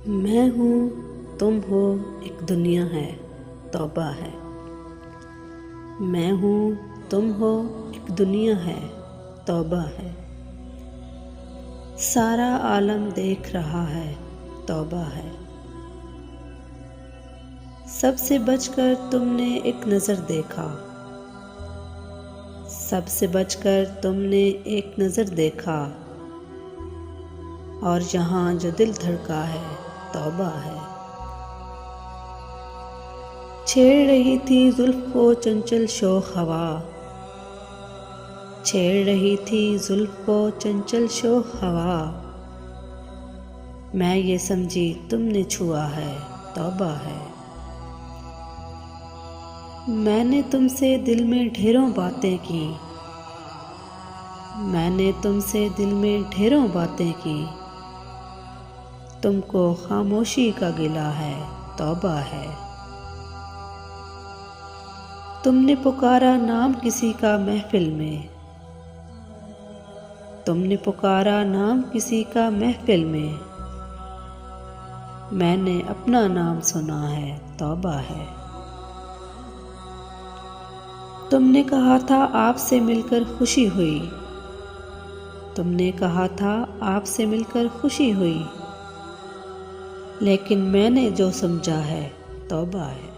मैं हूँ, तुम हो, एक दुनिया है, तौबा है। मैं हूँ, तुम हो, एक दुनिया है, तौबा है। सारा आलम देख रहा है, तौबा है। सबसे बचकर तुमने एक नज़र देखा, सबसे बचकर तुमने एक नज़र देखा, और यहाँ जो दिल धड़का है, तौबा है। छेड़ रही थी जुल्फ़ को चंचल शोख हवा, छेड़ रही थी जुल्फ़ को चंचल शोख हवा। मैं ये समझी तुमने छुआ है, तौबा है। मैंने तुमसे दिल में ढेरों बातें की, मैंने तुमसे दिल में ढेरों बातें की। तुमको खामोशी का गिला है, तौबा है। तुमने पुकारा नाम किसी का महफिल में, तुमने पुकारा नाम किसी का महफिल में। मैंने अपना नाम सुना है, तौबा है। तुमने कहा था आपसे मिलकर खुशी हुई, तुमने कहा था आपसे मिलकर खुशी हुई। लेकिन मैंने जो समझा है, तौबा है।